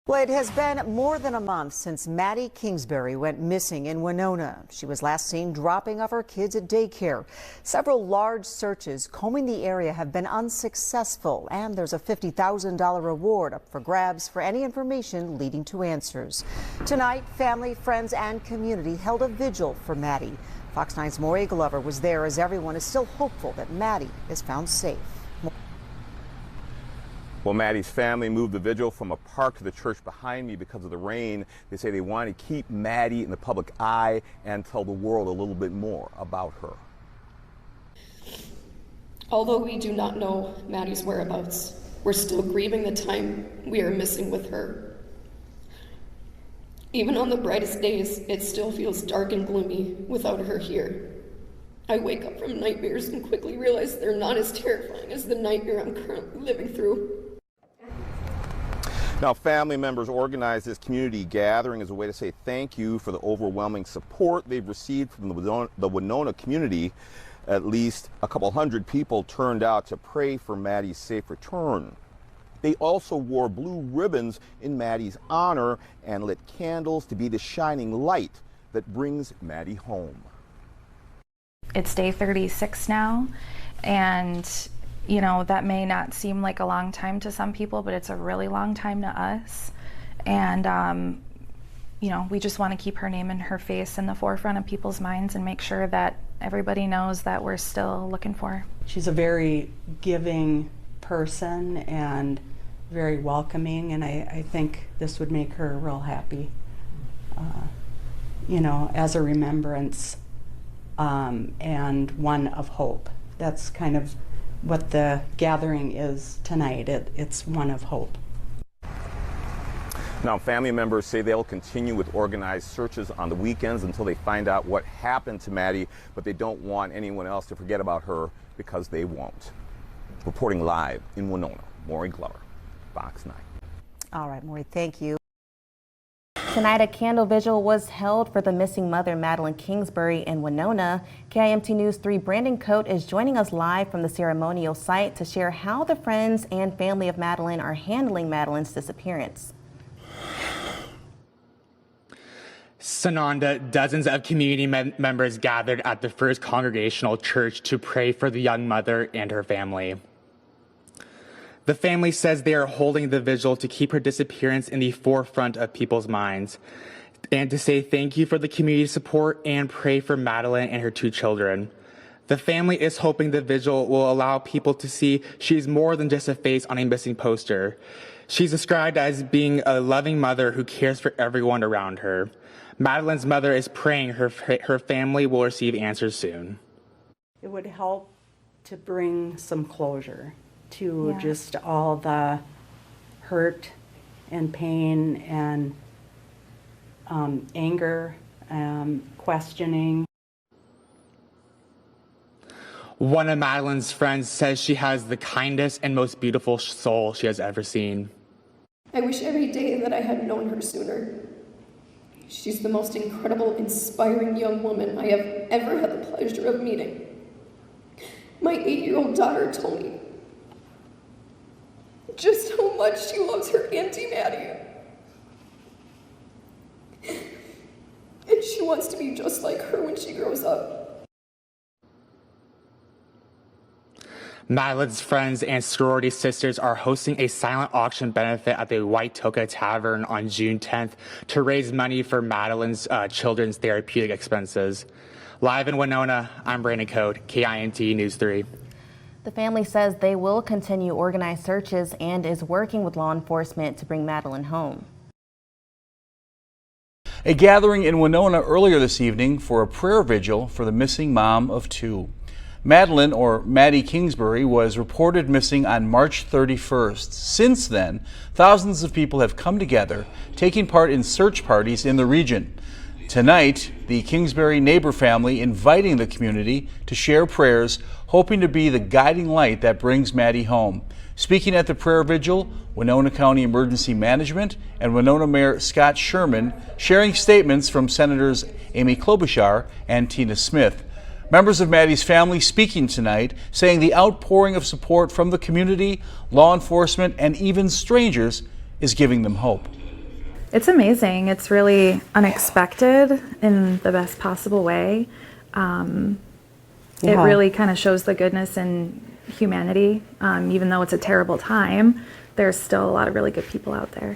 Well, it has been more than a month since Maddie Kingsbury went missing in Winona. She was last seen dropping off her kids at daycare. Several large searches combing the area have been unsuccessful, and there's a $50,000 reward up for grabs for any information leading to answers. Tonight, family, friends, and community held a vigil for Maddie. Fox 9's Maury Glover was there as everyone is still hopeful that Maddie is found safe. Well, Maddie's family moved the vigil from a park to the church behind me because of the rain. They say they want to keep Maddie in the public eye and tell the world a little bit more about her. Although we do not know Maddie's whereabouts, we're still grieving the time we are missing with her. Even on the brightest days, it still feels dark and gloomy without her here. I wake up from nightmares and quickly realize they're not as terrifying as the nightmare I'm currently living through. Now, family members organized this community gathering as a way to say thank you for the overwhelming support they've received from the Winona community. At least a couple hundred people turned out to pray for Maddie's safe return. They also wore blue ribbons in Maddie's honor and lit candles to be the shining light that brings Maddie home. It's day 36 now, and you know, that may not seem like a long time to some people, but it's a really long time to us. And, you know, we just want to keep her name and her face in the forefront of people's minds and make sure that everybody knows that we're still looking for her. She's a very giving person and very welcoming, and I think this would make her real happy, you know, as a remembrance and one of hope. That's kind of what the gathering is tonight. It's one of hope. Now, family members say they'll continue with organized searches on the weekends until they find out what happened to Maddie, but they don't want anyone else to forget about her because they won't. Reporting live in Winona, Maury Glover, Fox 9. All right, Maury, thank you. Tonight, a candle vigil was held for the missing mother, Madeline Kingsbury, in Winona. KIMT News 3 Brandon Coate is joining us live from the ceremonial site to share how the friends and family of Madeline are handling Madeline's disappearance. Sananda, dozens of community members gathered at the First Congregational Church to pray for the young mother and her family. The family says they are holding the vigil to keep her disappearance in the forefront of people's minds and to say thank you for the community support and pray for Madeline and her two children. The family is hoping the vigil will allow people to see she's more than just a face on a missing poster. She's described as being a loving mother who cares for everyone around her. Madeline's mother is praying her family will receive answers soon. It would help to bring some closure to just all the hurt and pain and anger, questioning. One of Madeline's friends says she has the kindest and most beautiful soul she has ever seen. I wish every day that I had known her sooner. She's the most incredible, inspiring young woman I have ever had the pleasure of meeting. My 8-year-old daughter told me just how much she loves her Auntie Maddie. And she wants to be just like her when she grows up. Madeline's friends and sorority sisters are hosting a silent auction benefit at the White Toka Tavern on June 10th to raise money for Madeline's children's therapeutic expenses. Live in Winona, I'm Brandon Coate, KINT News 3. The family says they will continue organized searches and is working with law enforcement to bring Madeline home. A gathering in Winona earlier this evening for a prayer vigil for the missing mom of two. Madeline, or Maddie Kingsbury, was reported missing on March 31st. Since then, thousands of people have come together, taking part in search parties in the region. Tonight, the Kingsbury neighbor family inviting the community to share prayers, hoping to be the guiding light that brings Maddie home. Speaking at the prayer vigil, Winona County Emergency Management and Winona Mayor Scott Sherman sharing statements from Senators Amy Klobuchar and Tina Smith. Members of Maddie's family speaking tonight, saying the outpouring of support from the community, law enforcement, and even strangers is giving them hope. It's amazing. It's really unexpected in the best possible way. It really kind of shows the goodness in humanity. Even though it's a terrible time, there's still a lot of really good people out there.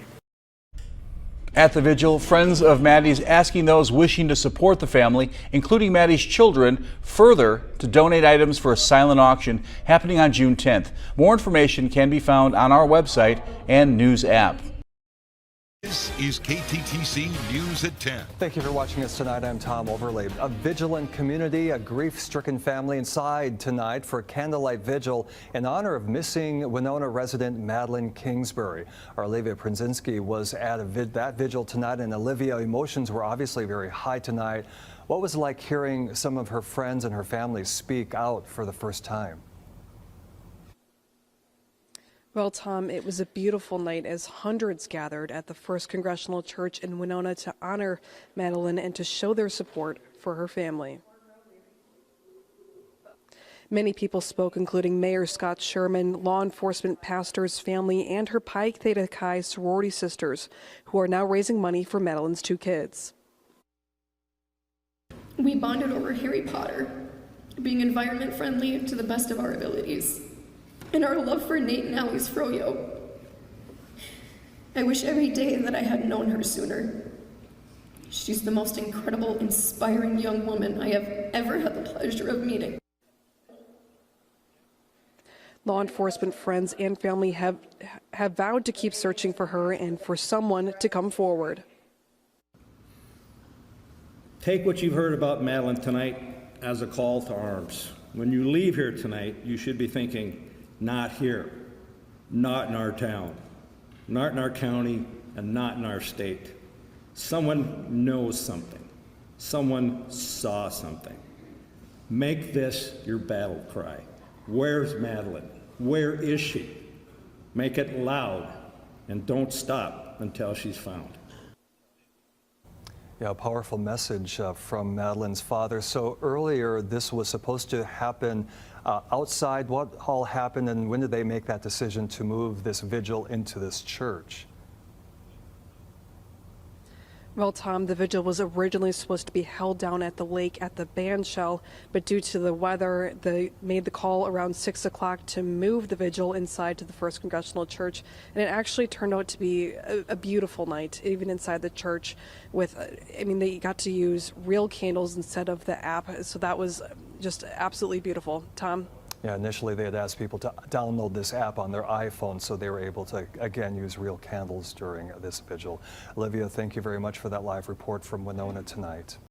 At the vigil, friends of Maddie's asking those wishing to support the family, including Maddie's children, further to donate items for a silent auction happening on June 10th. More information can be found on our website and news app. This is KTTC News at 10. Thank you for watching us tonight. I'm Tom Overley. A vigilant community, a grief-stricken family inside tonight for a candlelight vigil in honor of missing Winona resident Madeline Kingsbury. Our Olivia Prynzinski was at that vigil tonight, and Olivia, emotions were obviously very high tonight. What was it like hearing some of her friends and her family speak out for the first time? Well, Tom, it was a beautiful night as hundreds gathered at the First Congressional Church in Winona to honor Madeline and to show their support for her family. Many people spoke, including Mayor Scott Sherman, law enforcement, pastors, family, and her Pi Theta Chi sorority sisters, who are now raising money for Madeline's 2 kids. We bonded over Harry Potter, being environment friendly to the best of our abilities, and our love for Nate and Allie's froyo. I wish every day that I had known her sooner. She's the most incredible, inspiring young woman I have ever had the pleasure of meeting. Law enforcement, friends, and family have vowed to keep searching for her and for someone to come forward. Take what you've heard about Madeline tonight as a call to arms. When you leave here tonight, you should be thinking, not here, not in our town, not in our county, and not in our state. Someone knows something. Someone saw something. Make this your battle cry. Where's Madeline? Where is she? Make it loud, and don't stop until she's found. Yeah, a powerful message from Madeline's father. So earlier, this was supposed to happen outside. What all happened, and when did they make that decision to move this vigil into this church? Well, Tom, the vigil was originally supposed to be held down at the lake at the band shell, but due to the weather, they made the call around 6 o'clock to move the vigil inside to the First Congressional Church, and it actually turned out to be a beautiful night, even inside the church. With, I mean, they got to use real candles instead of the app, so that was just absolutely beautiful. Tom? Yeah, initially they had asked people to download this app on their iPhone, so they were able to, again, use real candles during this vigil. Olivia, thank you very much for that live report from Winona tonight.